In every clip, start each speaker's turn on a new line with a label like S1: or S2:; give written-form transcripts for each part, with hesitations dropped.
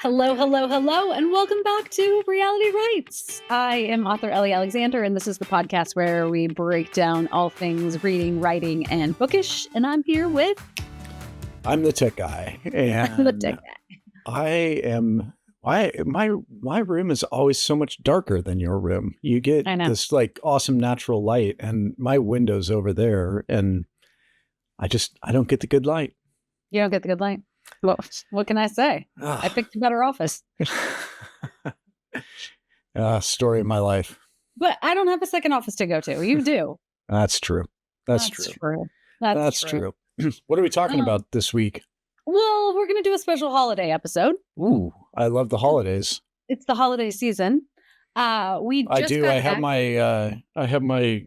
S1: Hello, hello, hello, and welcome back to Reality Rights. I am author Ellie Alexander, and this is the podcast where we break down all things reading, writing, and bookish. And I'm here with...
S2: I'm the tech guy, and
S1: the tech guy.
S2: I am... My room is always so much darker than your room. You get this like awesome natural light, and my window's over there, and I don't get the good light.
S1: You don't get the good light? Well, what can I say? I picked a better office.
S2: Story of my life.
S1: But I don't have a second office to go to. You do.
S2: That's true. That's true. That's true. What are we talking about this week?
S1: Well, we're going to do a special holiday episode.
S2: Ooh, I love the holidays.
S1: It's the holiday season. I
S2: have my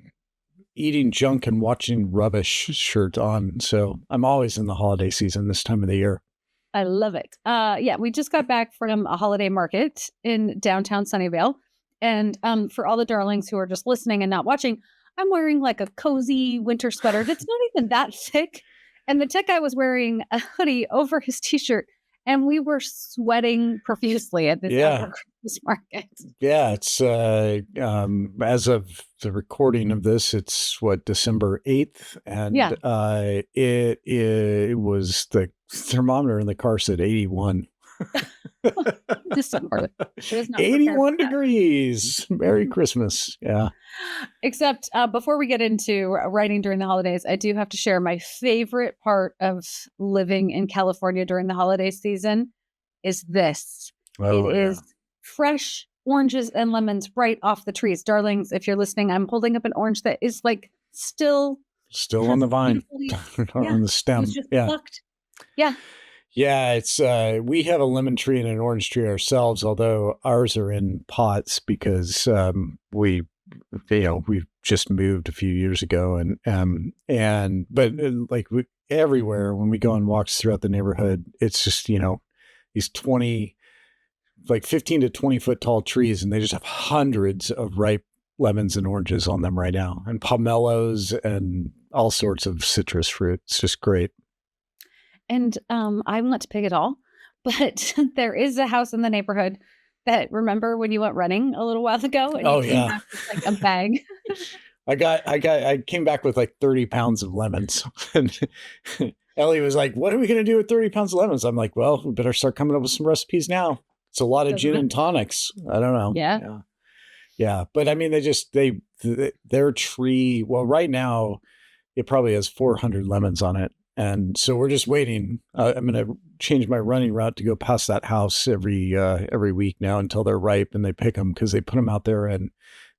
S2: eating junk and watching rubbish shirt on, so I'm always in the holiday season this time of the year.
S1: I love it. We just got back from a holiday market in downtown Sunnyvale. And for all the darlings who are just listening and not watching, I'm wearing like a cozy winter sweater that's not even that thick. And the tech guy was wearing a hoodie over his t-shirt. And we were sweating profusely at this Christmas market.
S2: Yeah, it's as of the recording of this, it's December 8th. And it was the thermometer in the car said 81.
S1: December.
S2: 81 degrees. Merry Christmas. Yeah.
S1: Except before we get into writing during the holidays, I do have to share my favorite part of living in California during the holiday season is this. It is fresh oranges and lemons right off the trees. Darlings, if you're listening, I'm holding up an orange that is like still
S2: on the vine, on the stem.
S1: Plucked. Yeah.
S2: Yeah, it's we have a lemon tree and an orange tree ourselves, although ours are in pots because we just moved a few years ago, but everywhere when we go on walks throughout the neighborhood, it's just these 15 to 20 foot tall trees, and they just have hundreds of ripe lemons and oranges on them right now, and pomelos and all sorts of citrus fruit. It's just great.
S1: And I'm not to pick it all, but there is a house in the neighborhood that, remember when you went running a little while ago? And you came back with like a bag.
S2: I came back with like 30 pounds of lemons. And Ellie was like, what are we going to do with 30 pounds of lemons? I'm like, well, we better start coming up with some recipes now. It's a lot of gin and tonics. I don't know. Yeah. But I mean, their tree, well, right now it probably has 400 lemons on it. And so we're just waiting. I'm going to change my running route to go past that house every week now until they're ripe, and they pick them because they put them out there in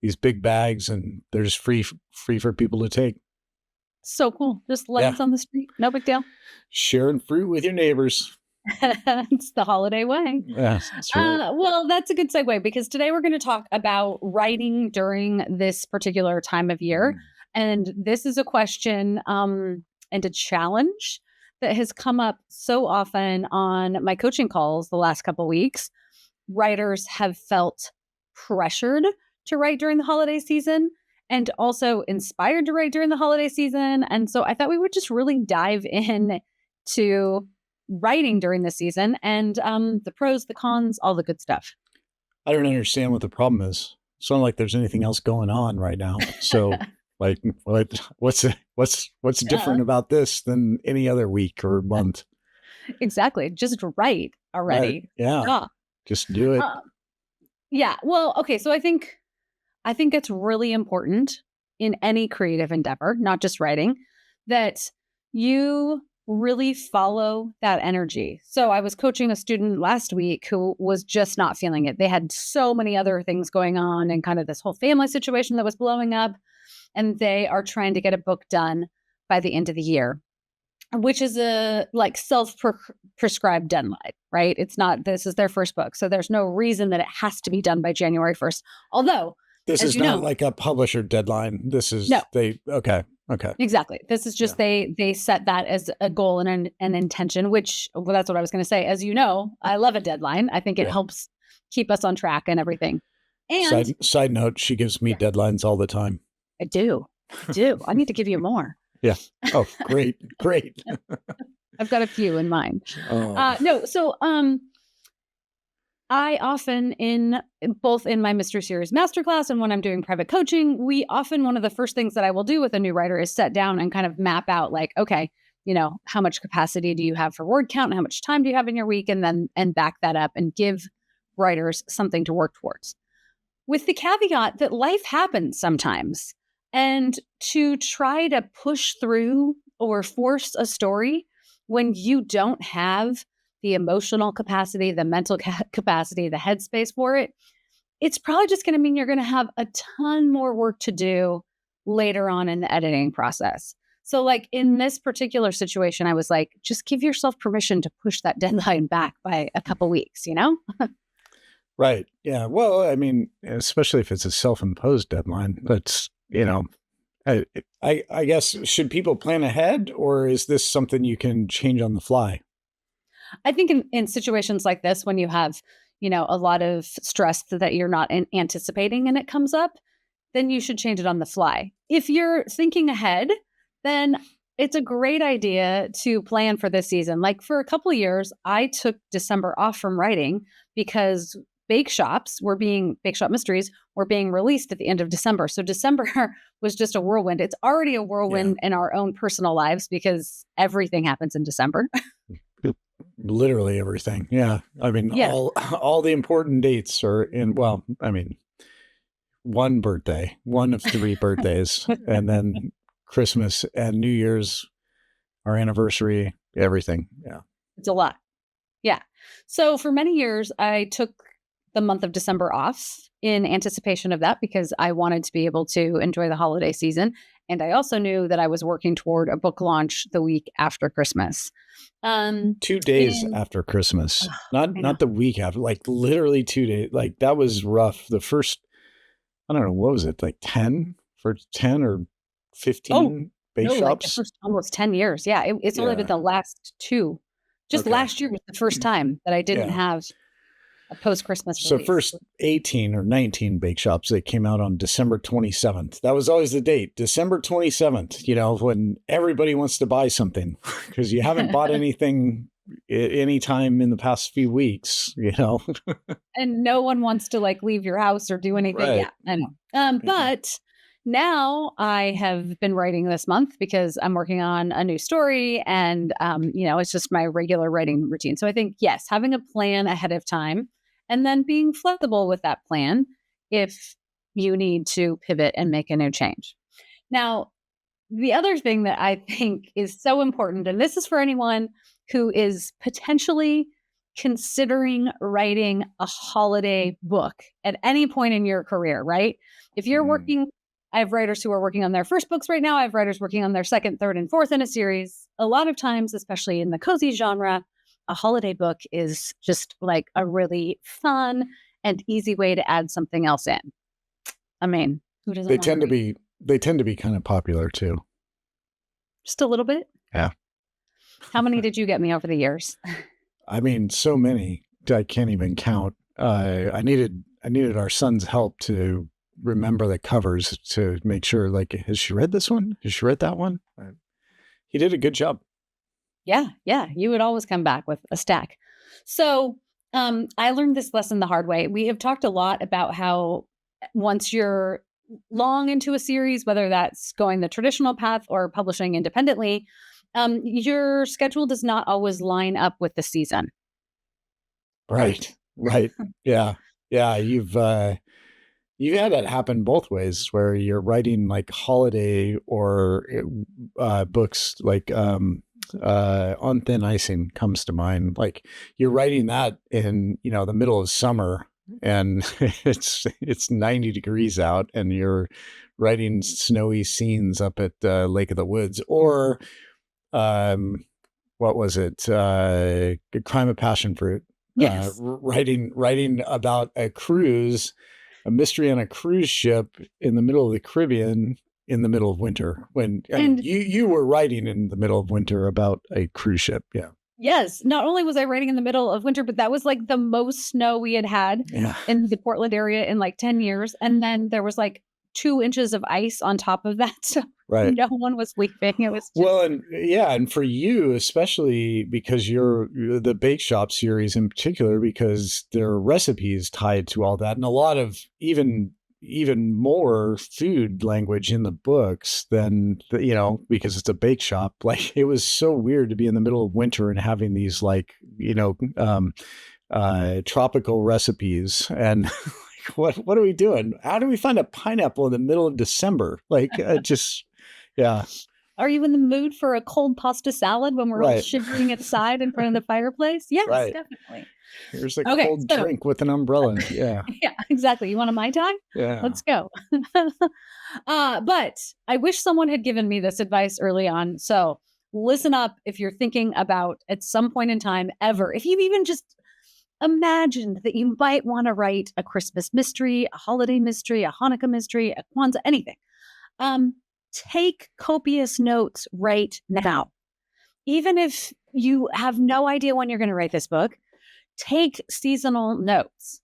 S2: these big bags, and they're just free for people to take.
S1: So cool. Just lemons on the street. No big deal.
S2: Sharing fruit with your neighbors.
S1: It's the holiday way.
S2: Yeah, that's right.
S1: Well, that's a good segue because today we're going to talk about writing during this particular time of year. And this is a question and a challenge that has come up so often on my coaching calls the last couple of weeks. Writers have felt pressured to write during the holiday season and also inspired to write during the holiday season. And so I thought we would just really dive in to writing during the season and the pros, the cons, all the good stuff.
S2: I don't understand what the problem is. It's not like there's anything else going on right now. So like, what's different about this than any other week or month?
S1: Exactly. Just write already.
S2: Yeah. Just do it.
S1: Yeah. Well, okay. So I think it's really important in any creative endeavor, not just writing, that you really follow that energy. So I was coaching a student last week who was just not feeling it. They had so many other things going on and kind of this whole family situation that was blowing up. And they are trying to get a book done by the end of the year, which is a like self-prescribed deadline, right? It's not, this is their first book. So there's no reason that it has to be done by January 1st. Although
S2: this is not like a publisher deadline. This is, okay.
S1: Exactly. This is just, they set that as a goal and an intention, which, well, that's what I was going to say. As you know, I love a deadline. I think it helps keep us on track and everything. And
S2: side note, she gives me deadlines all the time.
S1: I do. I need to give you more.
S2: Yeah. Oh, great.
S1: I've got a few in mind.
S2: Oh.
S1: No. So, I often both in my mystery series masterclass and when I'm doing private coaching, one of the first things that I will do with a new writer is set down and kind of map out like, okay, how much capacity do you have for word count and how much time do you have in your week? And back that up and give writers something to work towards. With the caveat that life happens sometimes, and to try to push through or force a story when you don't have the emotional capacity, the mental capacity, the headspace for it, it's probably just going to mean you're going to have a ton more work to do later on in the editing process. So like in this particular situation, I was like, just give yourself permission to push that deadline back by a couple weeks,
S2: Right. Yeah. Well, I mean, especially if it's a self-imposed deadline, that's, I guess, should people plan ahead, or is this something you can change on the fly?
S1: I think in situations like this, when you have, a lot of stress that you're not anticipating and it comes up, then you should change it on the fly. If you're thinking ahead, then it's a great idea to plan for this season. Like for a couple of years, I took December off from writing because Bake Shop Mysteries were being released at the end of December. So December was just a whirlwind. It's already a whirlwind in our own personal lives because everything happens in December.
S2: Literally everything. Yeah. I mean, all the important dates are one birthday, one of 3 birthdays, and then Christmas and New Year's, our anniversary, everything. Yeah.
S1: It's a lot. Yeah. So for many years, I took the month of December off in anticipation of that because I wanted to be able to enjoy the holiday season. And I also knew that I was working toward a book launch the week after Christmas.
S2: 2 days after Christmas, not the week after, like literally 2 days. Like that was rough. The first, I don't know, what was it? Like 10 or 15 bake shops?
S1: Like the first almost 10 years. Yeah. It's only been the last 2. Just last year was the first time that I didn't have a post-Christmas
S2: So
S1: release.
S2: first 18 or 19 bake shops that came out on December 27th. That was always the date, December 27th, when everybody wants to buy something because you haven't bought anything any time in the past few weeks,
S1: And no one wants to like leave your house or do anything.
S2: Right.
S1: Yeah, I know. But now I have been writing this month because I'm working on a new story and, it's just my regular writing routine. So I think, yes, having a plan ahead of time and then being flexible with that plan if you need to pivot and make a new change. Now, the other thing that I think is so important, and this is for anyone who is potentially considering writing a holiday book at any point in your career, right? If you're working, I have writers who are working on their first books right now. I have writers working on their second, third, and fourth in a series. A lot of times, especially in the cozy genre, a holiday book is just like a really fun and easy way to add something else in. I mean, who doesn't?
S2: They tend to be kind of popular too.
S1: Just a little bit.
S2: Yeah.
S1: How many did you get me over the years?
S2: I mean, so many I can't even count. I needed our son's help to remember the covers to make sure, like, has she read this one? Has she read that one? He did a good job.
S1: Yeah. You would always come back with a stack. So I learned this lesson the hard way. We have talked a lot about how once you're long into a series, whether that's going the traditional path or publishing independently, your schedule does not always line up with the season.
S2: Right. Yeah. You've had that happen both ways where you're writing like holiday or books like On Thin Icing comes to mind. Like you're writing that in, the middle of summer and it's 90 degrees out and you're writing snowy scenes up at Lake of the Woods or what was it? Crime of Passion Fruit.
S1: Yes.
S2: Writing about a cruise, a mystery on a cruise ship in the middle of the Caribbean in the middle of winter. You were writing in the middle of winter about a cruise ship. Yeah.
S1: Yes. Not only was I writing in the middle of winter, but that was like the most snow we had in the Portland area in like 10 years. And then there was like 2 inches of ice on top of that. So
S2: Right.
S1: no one was leaving. It was just,
S2: Well, and yeah, and for you, especially because you're the Bake Shop series in particular, because there are recipes tied to all that, and a lot of even more food language in the books than because it's a bake shop. Like it was so weird to be in the middle of winter and having these like tropical recipes and like, what are we doing? How do we find a pineapple in the middle of December? Like just yeah.
S1: are you in the mood for a cold pasta salad when we're all
S2: Right.
S1: shivering inside in front of the fireplace? Yes,
S2: Right.
S1: definitely.
S2: Here's a
S1: Okay,
S2: cold
S1: so
S2: drink with an umbrella. Yeah.
S1: yeah, exactly. You want a Mai Tai?
S2: Yeah.
S1: Let's go. But I wish someone had given me this advice early on. So listen up if you're thinking about at some point in time ever, if you've even just imagined that you might want to write a Christmas mystery, a holiday mystery, a Hanukkah mystery, a Kwanzaa, anything. Um, Take copious notes right now. Even if you have no idea when you're going to write this book, take seasonal notes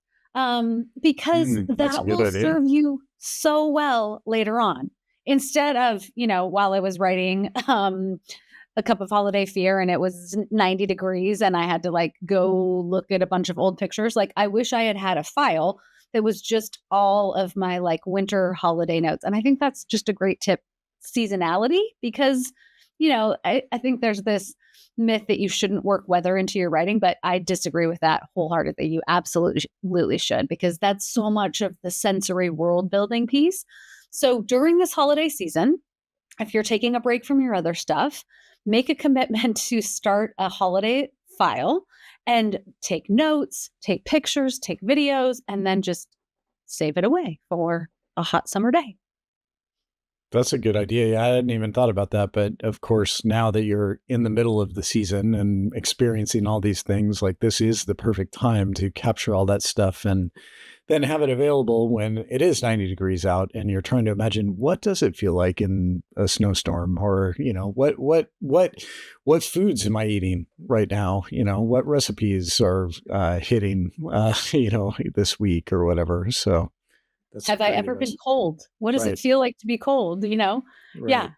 S1: because
S2: That's a
S1: that
S2: good
S1: will
S2: idea.
S1: serve you so well later on. Instead of, while I was writing a cup of holiday fear and it was 90 degrees and I had to like go look at a bunch of old pictures, like I wish I had had a file that was just all of my like winter holiday notes. And I think that's just a great tip, seasonality, because, I think there's this myth that you shouldn't work weather into your writing, but I disagree with that wholeheartedly. You absolutely should, because that's so much of the sensory world building piece. So during this holiday season, if you're taking a break from your other stuff, make a commitment to start a holiday file and take notes, take pictures, take videos, and then just save it away for a hot summer day.
S2: That's a good idea. Yeah, I hadn't even thought about that. But of course, now that you're in the middle of the season and experiencing all these things, like this is the perfect time to capture all that stuff and then have it available when it is 90 degrees out and you're trying to imagine what does it feel like in a snowstorm, or what foods am I eating right now, what recipes are hitting this week or whatever. So that's
S1: Have I
S2: great
S1: ever been
S2: advice.
S1: cold? What does it
S2: Right.
S1: feel like to be cold? Yeah.
S2: Right.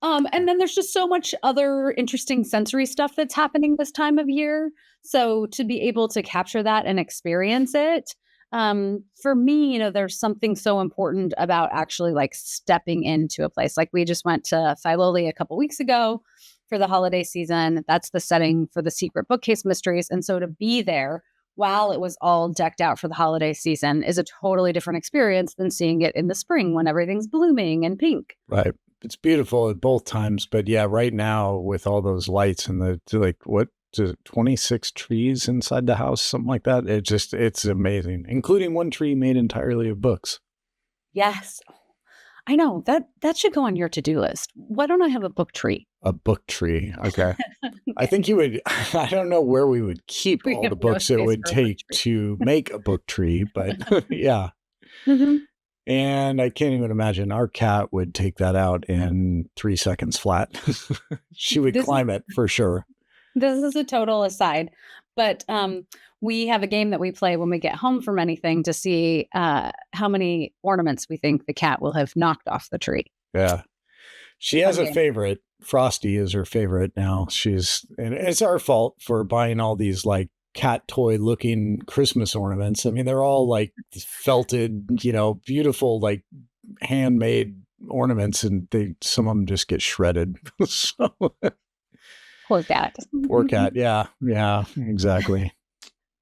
S1: And then there's just so much other interesting sensory stuff that's happening this time of year. So to be able to capture that and experience it, for me, there's something so important about actually like stepping into a place. Like we just went to Philoli a couple weeks ago for the holiday season. That's the setting for the secret bookcase mysteries. And so to be there while it was all decked out for the holiday season is a totally different experience than seeing it in the spring when everything's blooming and pink.
S2: Right. It's beautiful at both times, but yeah, right now with all those lights and like what to 26 trees inside the house, something like that. It's amazing, including one tree made entirely of books.
S1: Yes. I know that should go on your to-do list. Why don't I have a book tree?
S2: A book tree. Okay. I
S1: Okay.
S2: think you would, I don't know where we would keep
S1: We
S2: all
S1: have
S2: the
S1: no
S2: books it
S1: space
S2: would
S1: for a book
S2: take
S1: tree.
S2: to make a book tree, but yeah.
S1: Mhm.
S2: And I can't even imagine our cat would take that out in 3 seconds flat. She would
S1: This is
S2: climb it for sure.
S1: this is a total aside, but we have a game that we play when we get home from anything to see how many ornaments we think the cat will have knocked off the tree.
S2: Yeah.
S1: It's a
S2: She
S1: fun
S2: has a
S1: game.
S2: favorite. Frosty is her favorite now. And it's our fault for buying all these like cat toy looking Christmas ornaments. I mean, they're all like felted, beautiful, like handmade ornaments, and some of them just get shredded. So
S1: Poor cat.
S2: poor cat. Yeah. Yeah, exactly.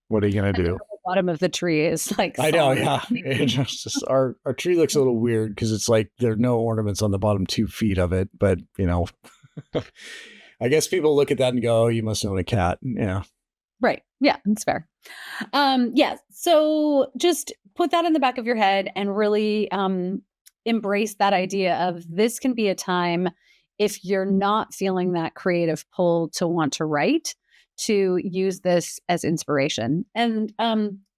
S2: What are you going to
S1: And the
S2: do?
S1: whole bottom of the tree is like
S2: I know.
S1: solid.
S2: Yeah. Our tree looks a little weird because it's like there are no ornaments on the bottom 2 feet of it, but I guess people look at that and go, "Oh, you must own a cat." Yeah.
S1: Right. Yeah, that's fair. Yeah. So just put that in the back of your head and really embrace that idea of this can be a time if you're not feeling that creative pull to want to write, to use this as inspiration. And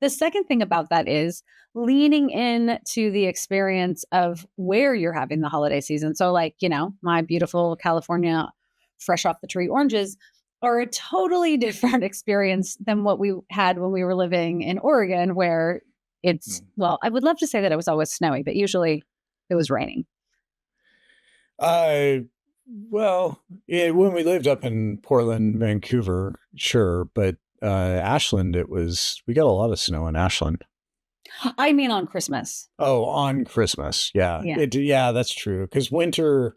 S1: the second thing about that is leaning in to the experience of where you're having the holiday season. So, like, my beautiful California fresh off the tree oranges are a totally different experience than what we had when we were living in Oregon, where it's,
S2: Mm.
S1: well, I would love to say that it was always snowy, but usually it was raining?
S2: Uh, well, yeah, when we lived up in Portland, Vancouver, sure, but Ashland, we got a lot of snow in Ashland.
S1: I mean, on Christmas.
S2: Oh, on Christmas, yeah,
S1: Yeah.
S2: yeah, that's true. Because winter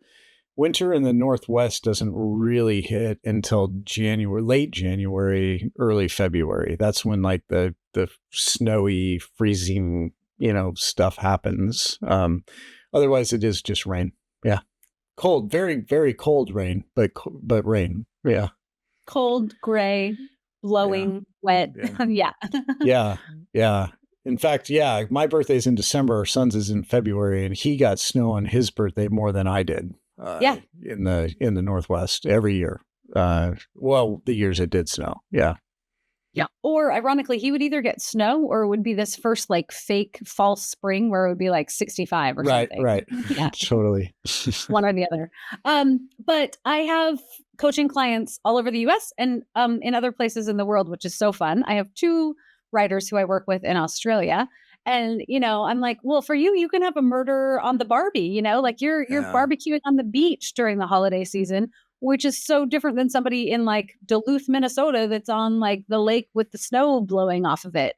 S2: in the Northwest doesn't really hit until January, late January, early February. That's when like the snowy, freezing, stuff happens. Otherwise, it is just rain. Yeah. Cold, very, very cold rain, but rain. Yeah.
S1: Cold, gray,
S2: Yeah.
S1: blowing, wet.
S2: Yeah.
S1: Yeah.
S2: Yeah. Yeah. In fact, yeah, my birthday's in December. Our son's is in February, and he got snow on his birthday more than I did.
S1: Yeah.
S2: In the Northwest every year. Well, the years it did snow. Yeah.
S1: Yeah. Or ironically, he would either get snow or it would be this first like fake false spring where it would be like 65 or
S2: Right.
S1: something.
S2: Right.
S1: Yeah.
S2: Totally.
S1: One or the other. But I have coaching clients all over the US and in other places in the world, which is so fun. I have 2 writers who I work with in Australia. And I'm like, well, for you, you can have a murder on the Barbie, like you're
S2: Yeah.
S1: barbecuing on the beach during the holiday season, which is so different than somebody in like Duluth, Minnesota that's on like the lake with the snow blowing off of it.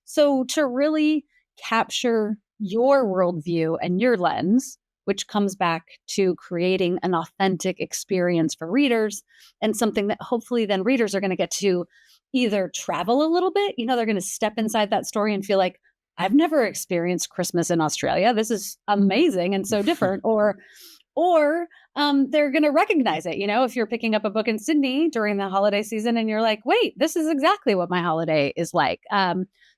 S1: So to really capture your worldview and your lens, which comes back to creating an authentic experience for readers and something that hopefully then readers are going to get to either travel a little bit, they're going to step inside that story and feel like, I've never experienced Christmas in Australia. This is amazing and so different. Or they're going to recognize it. If you're picking up a book in Sydney during the holiday season and you're like, wait, this is exactly what my holiday is like.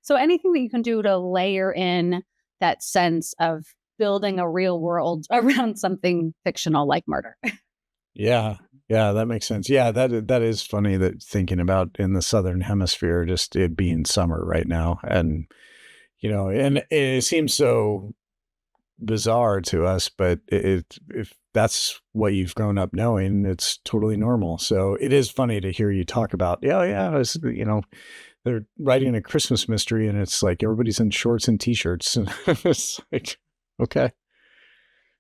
S1: So anything that you can do to layer in that sense of building a real world around something fictional like murder.
S2: Yeah. Yeah, that makes sense. Yeah, that is funny that thinking about in the Southern Hemisphere, just it being summer right now. And, and it seems so bizarre to us, but if that's what you've grown up knowing, it's totally normal. So it is funny to hear you talk about, yeah, they're writing a Christmas mystery and it's like everybody's in shorts and t-shirts. And it's like, okay.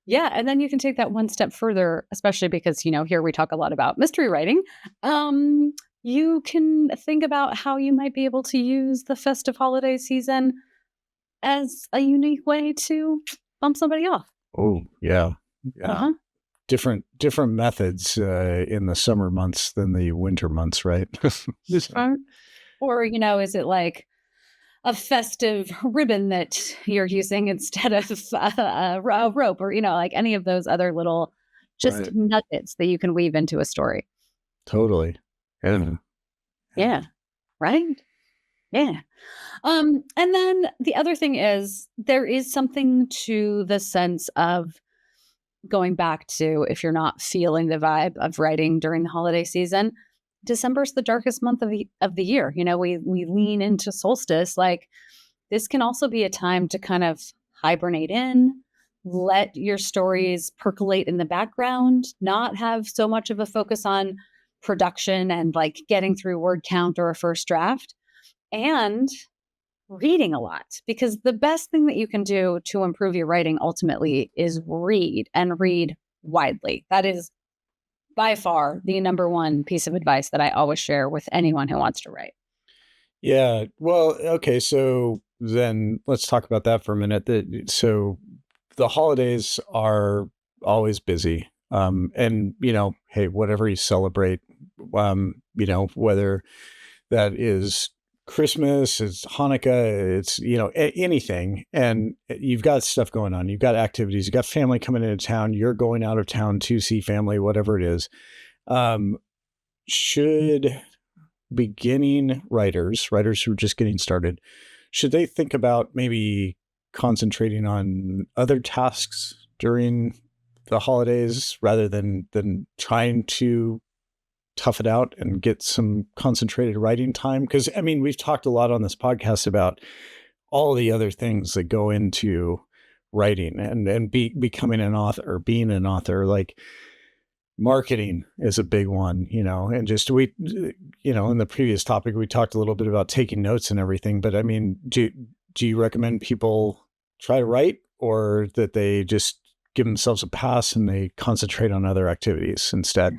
S1: Yeah, and then you can take that one step further, especially because, here we talk a lot about mystery writing. You can think about how you might be able to use the festive holiday season as a unique way to bump somebody off.
S2: Oh, yeah. Yeah.
S1: Uh-huh.
S2: Different methods in the summer months than the winter months, right?
S1: Or, is it like a festive ribbon that you're using instead of a rope or, like any of those other little just nuggets that you can weave into a story.
S2: Totally.
S1: Yeah. Right. Yeah. And then the other thing is there is something to the sense of going back to if you're not feeling the vibe of writing during the holiday season, December's the darkest month of the year. We lean into solstice. Like this can also be a time to kind of hibernate in, let your stories percolate in the background, not have so much of a focus on production and like getting through word count or a first draft, and reading a lot, because the best thing that you can do to improve your writing ultimately is read and read widely. That is by far the number one piece of advice that I always share with anyone who wants to write.
S2: Yeah. Well, okay. So then let's talk about that for a minute. So the holidays are always busy. And, hey, whatever you celebrate, whether that is Christmas, it's Hanukkah, it's, anything. And you've got stuff going on. You've got activities, you've got family coming into town. You're going out of town to see family, whatever it is. Should beginning writers who are just getting started, should they think about maybe concentrating on other tasks during the holidays rather than trying to tough it out and get some concentrated writing time? Because we've talked a lot on this podcast about all the other things that go into writing and becoming an author or being an author. Like marketing is a big one, and just in the previous topic, we talked a little bit about taking notes and everything, but do you recommend people try to write, or that they just give themselves a pass and they concentrate on other activities instead?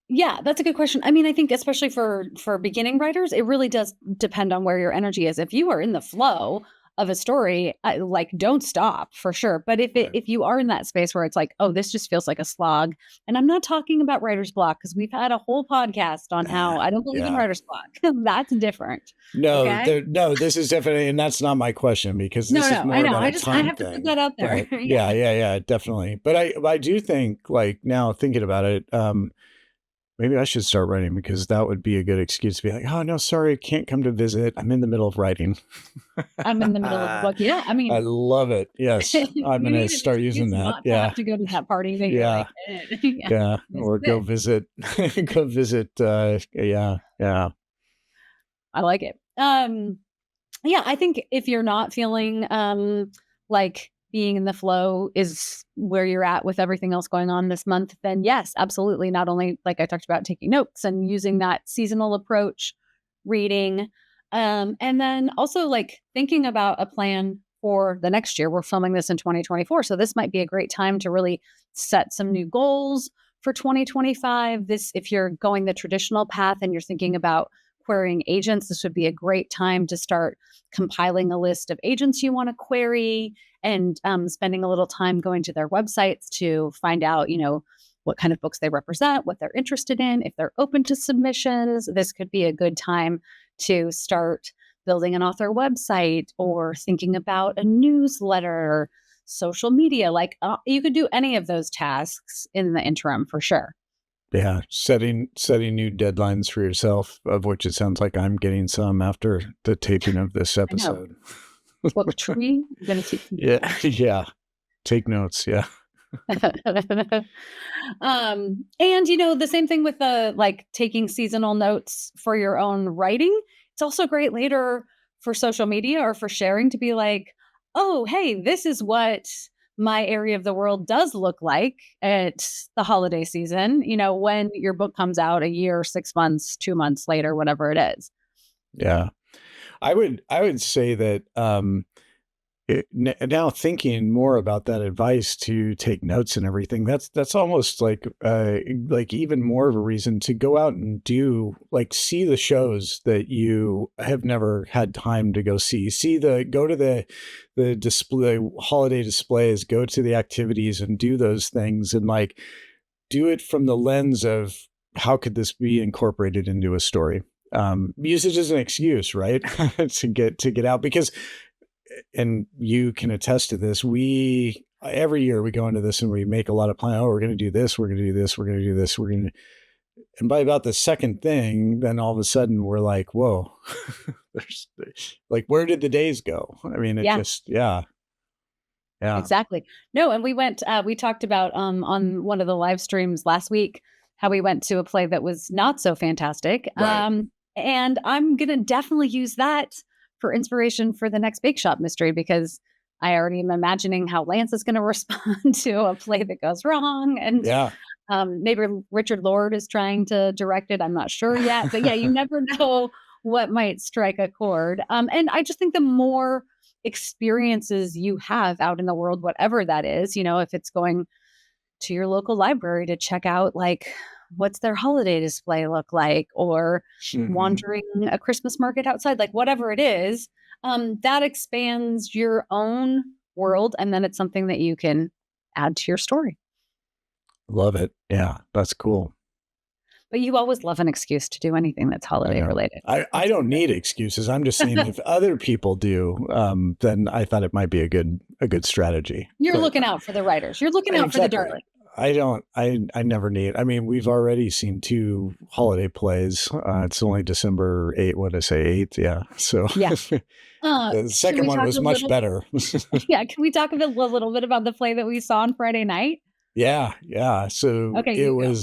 S1: Yeah, that's a good question. I mean, I think especially for beginning writers, it really does depend on where your energy is. If you are in the flow of a story, like don't stop for sure. But
S2: Right.
S1: if you are in that space where it's like, oh, this just feels like a slog, and I'm not talking about writer's block because we've had a whole podcast on how I don't believe in
S2: Yeah.
S1: writer's block. That's different.
S2: No,
S1: Okay.
S2: no, this is definitely, and that's not my question because
S1: No,
S2: this is
S1: no, I
S2: more
S1: know.
S2: about a
S1: I
S2: time
S1: have to put
S2: thing.
S1: that out there.
S2: But
S1: Yeah.
S2: yeah, definitely. But I do think, like, now thinking about it, maybe I should start writing because that would be a good excuse to be like, oh no, sorry, can't come to visit. I'm in the middle of writing.
S1: I'm in the middle of the book. Yeah. I
S2: I
S1: mean,
S2: love it. Yes, I'm
S1: you
S2: gonna
S1: need an
S2: start using
S1: excuse
S2: that.
S1: not to
S2: Yeah,
S1: have to go to that party that you're
S2: yeah,
S1: like, yeah,
S2: yeah.
S1: this
S2: Or
S1: is
S2: go
S1: it.
S2: visit, go visit. Yeah, yeah,
S1: I like it. Yeah, I think if you're not feeling like being in the flow is where you're at with everything else going on this month, then yes, absolutely. Not only like I talked about taking notes and using that seasonal approach, reading, and then also like thinking about a plan for the next year. We're filming this in 2024. So this might be a great time to really set some new goals for 2025. This, if you're going the traditional path and you're thinking about querying agents, this would be a great time to start compiling a list of agents you want to query and spending a little time going to their websites to find out, what kind of books they represent, what they're interested in, if they're open to submissions. This could be a good time to start building an author website or thinking about a newsletter, social media. Like you could do any of those tasks in the interim for sure.
S2: yeah. Setting new deadlines for yourself, of which it sounds like I'm getting some after the taping of this
S1: I know.
S2: episode.
S1: Book tree. I'm going to take some
S2: Yeah, yeah. Take notes. Yeah,
S1: and the same thing with the like taking seasonal notes for your own writing. It's also great later for social media or for sharing to be like, oh, hey, this is what my area of the world does look like at the holiday season, when your book comes out a year, 6 months, 2 months later, whatever it is.
S2: yeah. I would say that now thinking more about that advice to take notes and everything, that's almost like even more of a reason to go out and see the shows that you have never had time to go see, go to the display, holiday displays, go to the activities and do those things, and like do it from the lens of how could this be incorporated into a story. Use it as an excuse, right? to get out, because, and you can attest to this, we every year we go into this and we make a lot of plans. Oh, we're going to do this, we're going to do this, we're going to do this, we're going to, and by about the second thing, then all of a sudden we're like, whoa, there's like, where did the days go? I mean, it
S1: Yeah.
S2: just, yeah, yeah,
S1: Exactly. No, and we talked about on one of the live streams last week how we went to a play that was not so fantastic.
S2: right.
S1: And I'm going to definitely use that for inspiration for the next Bake Shop mystery because I already am imagining how Lance is going to respond to a play that goes wrong. And
S2: Yeah.
S1: maybe Richard Lord is trying to direct it. I'm not sure yet. But yeah, you never know what might strike a chord. And I just think the more experiences you have out in the world, whatever that is, if it's going to your local library to check out like what's their holiday display look like, or
S2: Mhm.
S1: wandering a Christmas market outside, like whatever it is, that expands your own world. And then it's something that you can add to your story.
S2: Love it. Yeah, that's cool.
S1: But you always love an excuse to do anything that's
S2: I
S1: holiday
S2: know.
S1: related.
S2: I
S1: That's
S2: don't need excuses. I'm just saying if other people do, then I thought it might be a good strategy.
S1: You're
S2: But
S1: looking out for the writers. You're looking out for the
S2: exactly.
S1: darling.
S2: I don't. I never need. I mean, we've already seen two holiday plays. It's only December 8th. What did I say? 8th. Yeah. So
S1: Yeah.
S2: the
S1: Can
S2: second
S1: we
S2: one
S1: talk
S2: was
S1: a
S2: much
S1: little?
S2: better.
S1: Yeah, can we talk a little bit about the play that we saw on Friday night?
S2: Yeah. Yeah. So
S1: Okay, you go.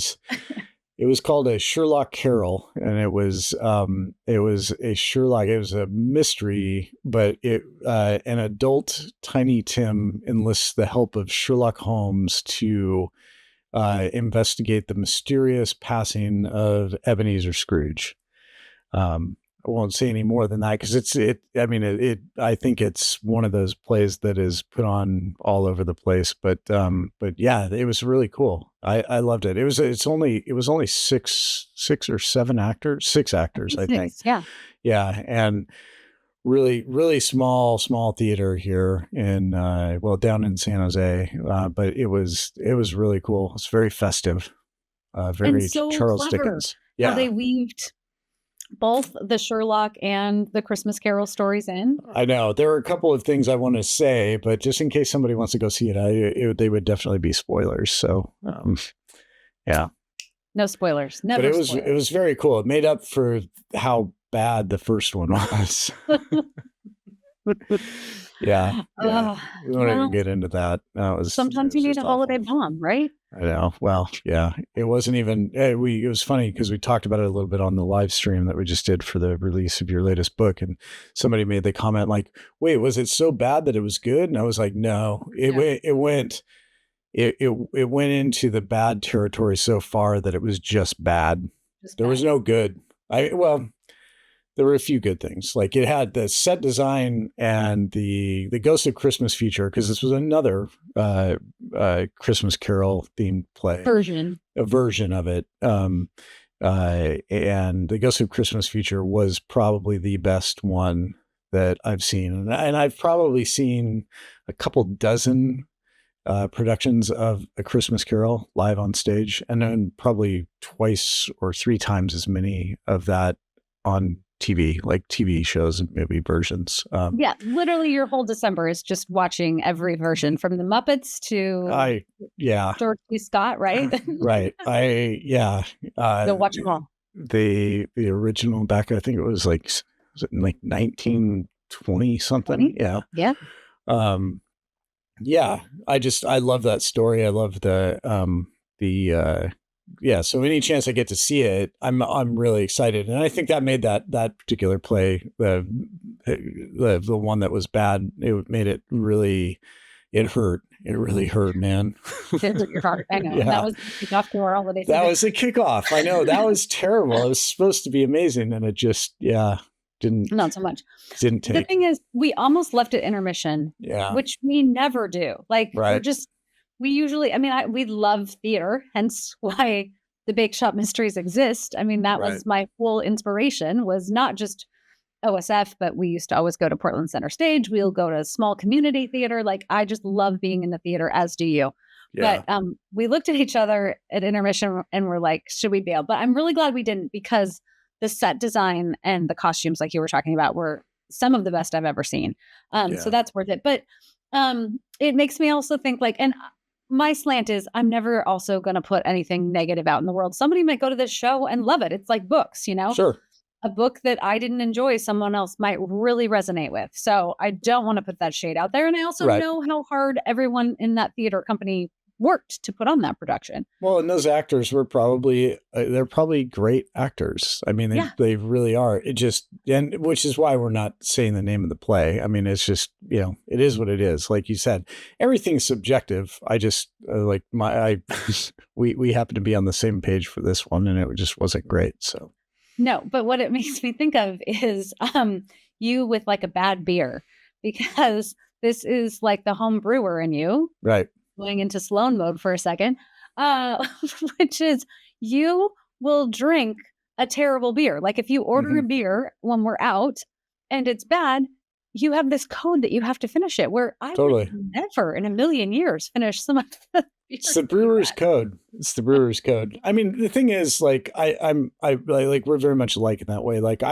S2: it was called a Sherlock Carol, and it was a Sherlock. It was a mystery, but an adult Tiny Tim enlists the help of Sherlock Holmes to investigate the mysterious passing of Ebenezer Scrooge. I won't say any more than that because I mean, I think it's one of those plays that is put on all over the place. But yeah, it was really cool. I loved it. It was only six or seven actors, six actors, I think.
S1: Yeah.
S2: Yeah. And really, really small theater here in, down in San Jose. But it was really cool. It's very festive.
S1: And
S2: Very
S1: so
S2: Charles
S1: clever
S2: Dickens.
S1: how
S2: Yeah.
S1: they weaved both the Sherlock and the Christmas Carol stories in.
S2: I know there are a couple of things I want to say, but just in case somebody wants to go see it, they would definitely be spoilers. So, yeah,
S1: No spoilers. Never.
S2: but
S1: spoilers.
S2: it was very cool. It made up for how bad the first one was. Yeah. We don't even get into that.
S1: Sometimes you need a holiday bomb, right?
S2: I know. Well, yeah, it wasn't even, it was funny because we talked about it a little bit on the live stream that we just did for the release of your latest book. And somebody made the comment like, wait, was it so bad that it was good? And I was like, no, it went into the bad territory so far that it was just bad. There was no good. There were a few good things. Like it had the set design and the Ghost of Christmas feature, because this was another Christmas Carol themed play a version of it. And the Ghost of Christmas feature was probably the best one that I've seen, and I've probably seen a couple dozen productions of A Christmas Carol live on stage, and then probably twice or three times as many of that on TV, like TV shows and movie versions.
S1: Yeah, literally your whole December is just watching every version from the Muppets to George C. Scott, right?
S2: Right.
S1: They'll watch them all.
S2: The original back, I think it was like 1920 something.
S1: 20?
S2: Yeah.
S1: Yeah.
S2: Yeah. I love that story. I love so any chance I get to see it, I'm really excited, and I think that made that particular play, the one that was bad, it made it really, it hurt. It really hurt, man.
S1: It hurt your heart. I know. Yeah. That was the kickoff to our holiday season.
S2: That was the kickoff. I know, that was terrible. It was supposed to be amazing, and it just didn't.
S1: Not so much.
S2: Didn't take.
S1: The thing is, we almost left at intermission.
S2: Yeah.
S1: Which we never do. Like
S2: right.
S1: we usually, we love theater, hence why the Bake Shop Mysteries exist. I mean, that was my full inspiration, was not just OSF, but we used to always go to Portland Center Stage. We'll go to small community theater. Like, I just love being in the theater, as do you. Yeah. But we looked at each other at intermission and we're like, should we bail? But I'm really glad we didn't, because the set design and the costumes, like you were talking about, were some of the best I've ever seen. So that's worth it. But it makes me also think, like, and my slant is, I'm never also going to put anything negative out in the world. Somebody might go to this show and love it. It's like books, you know?
S2: Sure.
S1: A book that I didn't enjoy, someone else might really resonate with. So I don't want to put that shade out there. And I also know how hard everyone in that theater company worked to put on that production.
S2: Well, and those actors were probably, they're probably great actors. I mean, they really are. It just, and which is why we're not saying the name of the play. I mean, it's just, it is what it is. Like you said, everything's subjective. I just we happen to be on the same page for this one, and it just wasn't great. So.
S1: No, but what it makes me think of is you with like a bad beer, because this is like the home brewer in you.
S2: Right.
S1: Going into Sloan mode for a second, which is, you will drink a terrible beer. Like, if you order a beer when we're out and it's bad, you have this code that you have to finish it, where I would never in a million years finish some of the beer.
S2: It's the brewer's code. It's the brewer's code. I mean, the thing is, like, I'm we're very much alike in that way. Like,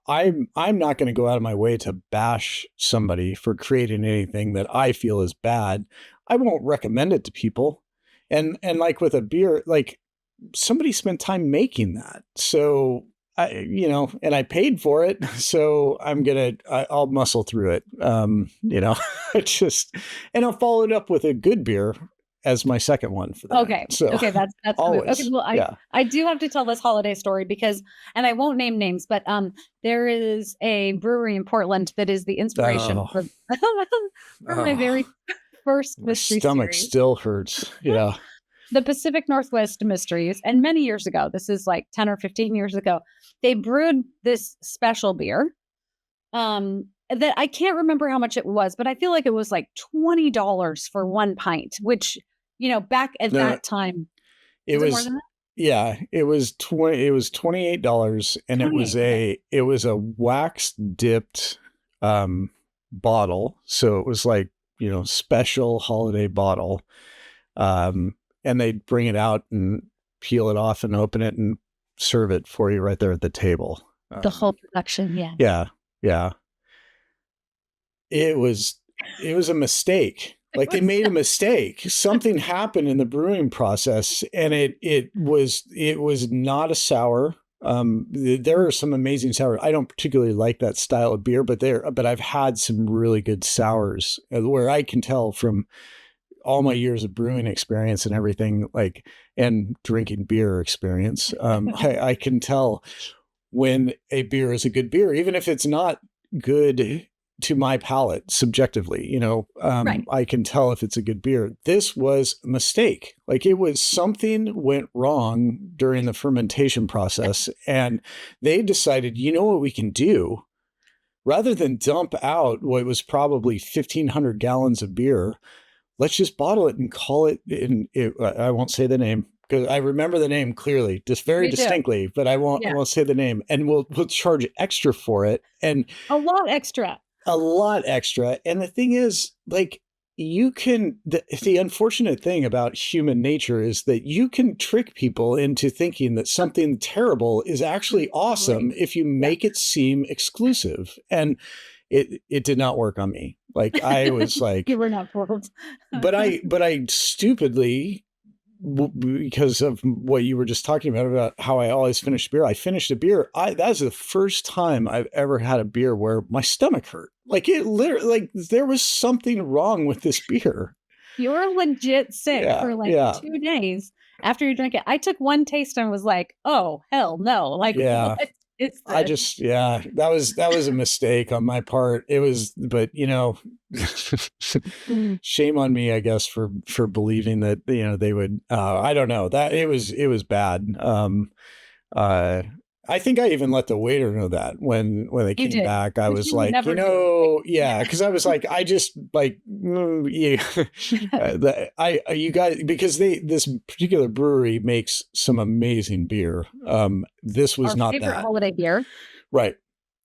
S2: I'm not going to go out of my way to bash somebody for creating anything that I feel is bad. I won't recommend it to people. And like with a beer, like, somebody spent time making that. So and I paid for it. So I'll muscle through it. And I'll follow it up with a good beer as my second one for that.
S1: Okay.
S2: So,
S1: okay. That's
S2: always.
S1: Okay. Well, I do have to tell this holiday story because, and I won't name names, but there is a brewery in Portland that is the inspiration for my very first mystery
S2: stomach
S1: series.
S2: still hurts. Yeah.
S1: the Pacific Northwest Distilleries, and many years ago, this is like 10 or 15 years ago, they brewed this special beer. That I can't remember how much it was, but I feel like it was like $20 for one pint, which, back at
S2: No,
S1: that time,
S2: it
S1: was it more
S2: was
S1: than that?
S2: yeah, it was $28 and it was
S1: 28. Okay.
S2: a wax dipped bottle. So it was like, special holiday bottle. And they'd bring it out and peel it off and open it and serve it for you right there at the table.
S1: The whole production, yeah.
S2: Yeah. Yeah. It was a mistake. Like they made a mistake. Something happened in the brewing process, and it was not a sour. There are some amazing sours. I don't particularly like that style of beer, but I've had some really good sours where I can tell from all my years of brewing experience and everything, like, and drinking beer experience. I can tell when a beer is a good beer, even if it's not good to my palate subjectively,
S1: Right.
S2: I can tell if it's a good beer. This was a mistake. Like something went wrong during the fermentation process, and they decided, what we can do, rather than dump out what was probably 1,500 gallons of beer, let's just bottle it and call it I won't say the name because I remember the name clearly, just very distinctly, but I won't say the name, and we'll charge extra for it. And
S1: a lot extra.
S2: And the thing is, like, the unfortunate thing about human nature is that you can trick people into thinking that something terrible is actually awesome if you make it seem exclusive. And it did not work on me. Like, I was like,
S1: you were not fooled.
S2: but I stupidly, because of what you were just talking about how I always finish beer. I finished a beer. That's the first time I've ever had a beer where my stomach hurt. Like, it literally, like, there was something wrong with this beer.
S1: You were legit sick for 2 days after you drank it. I took one taste and was like, oh, hell no. Like, what is this?
S2: I just, that was a mistake on my part. It was, but shame on me, I guess, for believing that, they would, I don't know, that it was bad. I think I even let the waiter know that when they came back. I was like, because I was like, I just like, you guys, because this particular brewery makes some amazing beer. This was not that
S1: holiday beer,
S2: right?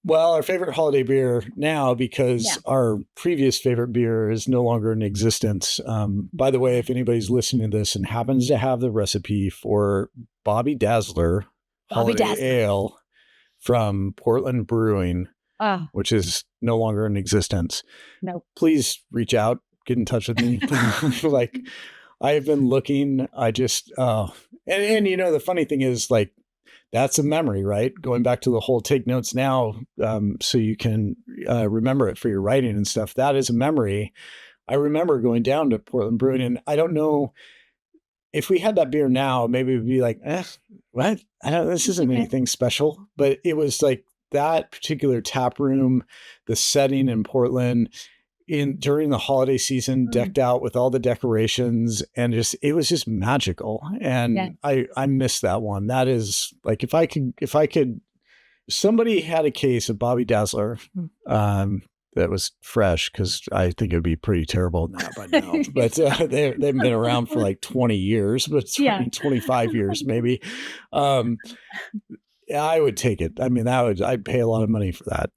S2: Well, our favorite holiday beer now, because our previous favorite beer is no longer in existence. By the way, if anybody's listening to this and happens to have the recipe for Bobby Dazzler Holiday Ale from Portland Brewing, which is no longer in existence.
S1: No.
S2: Please reach out, get in touch with me. Like, I've been looking, I just, and the funny thing is, like, that's a memory, right? Going back to the whole take notes now, so you can remember it for your writing and stuff. That is a memory. I remember going down to Portland Brewing, and I don't know, if we had that beer now, maybe we'd be like, what? This isn't anything special. But it was like that particular tap room, the setting in Portland during the holiday season, decked out with all the decorations, and it was just magical. And I miss that one. That is like, if I could, somebody had a case of Bobby Dazzler, that was fresh, because I think it would be pretty terrible now by now. But they've been around for like 20 years, but 25 years maybe. I would take it. I mean, I'd pay a lot of money for that.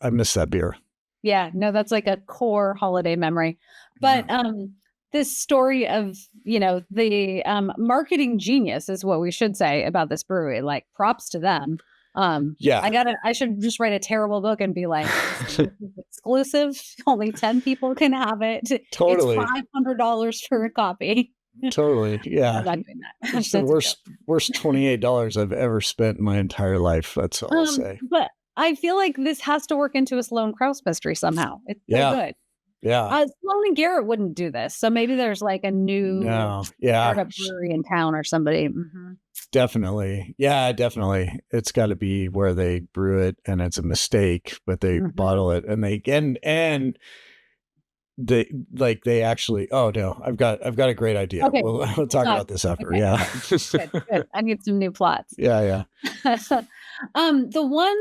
S2: I miss that beer.
S1: Yeah, no, that's like a core holiday memory. But this story of, the marketing genius is what we should say about this brewery. Like, props to them. I should just write a terrible book and be like, this is exclusive. Only 10 people can have it.
S2: Totally.
S1: It's $500 for a copy.
S2: Totally. Yeah.
S1: I'm not doing that.
S2: It's the worst $28 I've ever spent in my entire life. That's all I'll say.
S1: But I feel like this has to work into a Sloan Krause mystery somehow. It's so good.
S2: Yeah.
S1: Sloan and Garrett wouldn't do this. So maybe there's like a new startup brewery in town or somebody. Mm-hmm.
S2: Definitely. Yeah, definitely. It's got to be where they brew it, and it's a mistake, but they bottle it, and they and they actually. Oh no, I've got a great idea.
S1: Okay.
S2: We'll talk about this after.
S1: Okay.
S2: Yeah.
S1: Good. I need some new plots.
S2: Yeah.
S1: The one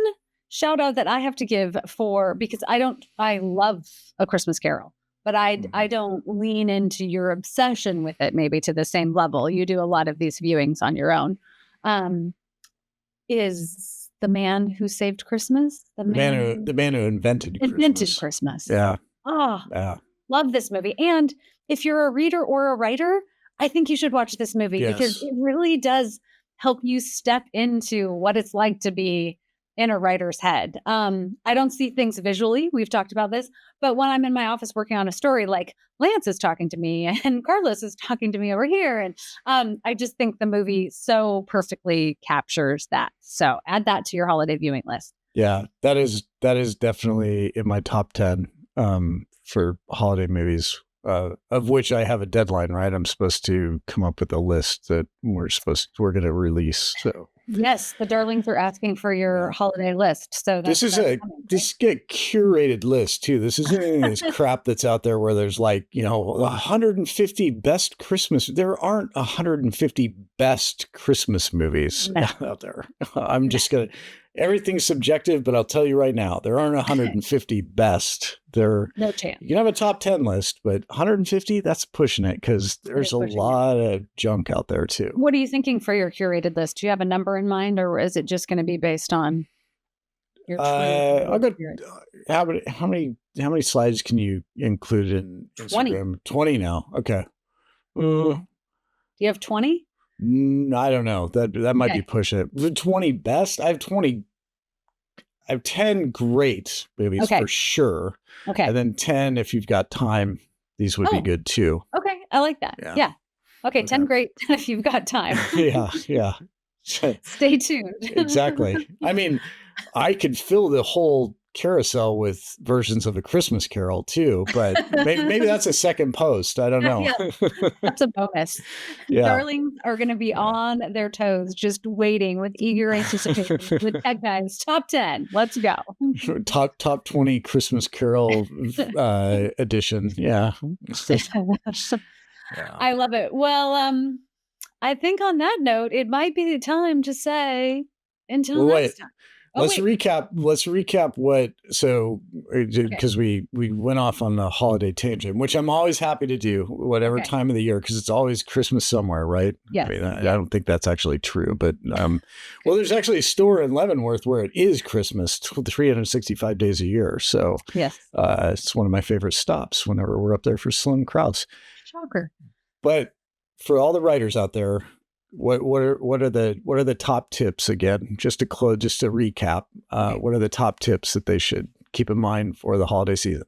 S1: shout out that I have to give because I love A Christmas Carol, but I don't lean into your obsession with it maybe to the same level. You do a lot of these viewings on your own. Is The Man Who Saved Christmas?
S2: The man who invented
S1: Christmas.
S2: Yeah.
S1: Oh,
S2: yeah.
S1: Love this movie. And if you're a reader or a writer, I think you should watch this movie because it really does help you step into what it's like to be in a writer's head. I don't see things visually. We've talked about this, but when I'm in my office working on a story, like Lance is talking to me and Carlos is talking to me over here. And I just think the movie so perfectly captures that. So add that to your holiday viewing list.
S2: Yeah, that is definitely in my top 10 for holiday movies, of which I have a deadline, right? I'm supposed to come up with a list that we're going to release. So
S1: yes, the darlings are asking for your holiday list. So
S2: this is a curated list too. This isn't any of this crap that's out there where there's 150 best Christmas. There aren't 150 best Christmas movies out there. I'm just gonna. Everything's subjective, but I'll tell you right now, there aren't 150 best.
S1: No chance.
S2: You can have a top 10 list, but 150, that's pushing it because there's a lot of junk out there too.
S1: What are you thinking for your curated list? Do you have a number in mind, or is it just going to be based on your?
S2: I'll go. How many slides can you include in Instagram? 20 now. Okay.
S1: Do you have 20?
S2: I don't know. That might be pushing it. 20 best. I have 10 great movies for sure.
S1: Okay.
S2: And then 10 if you've got time. These would be good too.
S1: Okay. I like that. Yeah. Okay. 10 great if you've got time.
S2: Yeah.
S1: Stay tuned.
S2: Exactly. I mean, I could fill the whole carousel with versions of A Christmas Carol too, but maybe that's a second post. I don't know.
S1: Yeah, that's a bonus. Darlings are going to be on their toes, just waiting with eager anticipation. With Tech Guys top 10. Let's go.
S2: Top 20 Christmas Carol edition. Yeah.
S1: I love it. Well, I think on that note, it might be the time to say until next time.
S2: Let's recap what, because we went off on the holiday tangent, which I'm always happy to do, whatever time of the year, because it's always Christmas somewhere, right?
S1: Yeah.
S2: I mean, I don't think that's actually true, but, well, there's actually a store in Leavenworth where it is Christmas 365 days a year. So
S1: yes,
S2: it's one of my favorite stops whenever we're up there for Slim Krause.
S1: Shocker.
S2: But for all the writers out there, what are the top tips again? Just to recap, what are the top tips that they should keep in mind for the holiday season?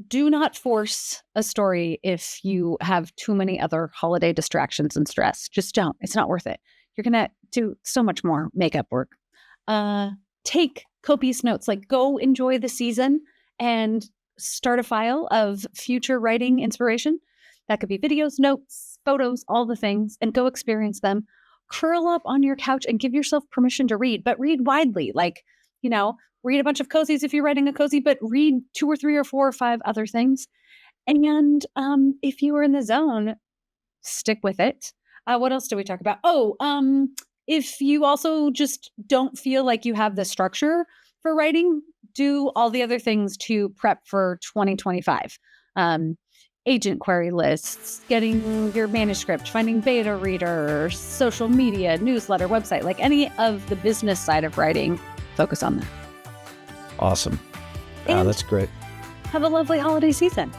S1: Do not force a story if you have too many other holiday distractions and stress. Just don't. It's not worth it. You're gonna do so much more makeup work. Take copious notes. Go enjoy the season and start a file of future writing inspiration. That could be videos, notes, photos, all the things, and go experience them. Curl up on your couch and give yourself permission to read, but read widely. Read a bunch of cozies if you're writing a cozy, but read 2 or 3 or 4 or 5 other things. And if you are in the zone, stick with it. What else do we talk about? If you also just don't feel like you have the structure for writing, do all the other things to prep for 2025. Agent query lists, getting your manuscript, finding beta readers, social media, newsletter, website, any of the business side of writing, focus on that.
S2: Awesome. That's great.
S1: Have a lovely holiday season.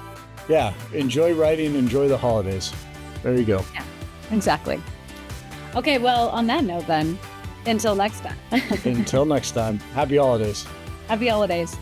S2: Yeah. Enjoy writing. Enjoy the holidays. There you go.
S1: Yeah, exactly. Okay. Well, on that note then, until next time.
S2: Until next time. Happy holidays.
S1: Happy holidays.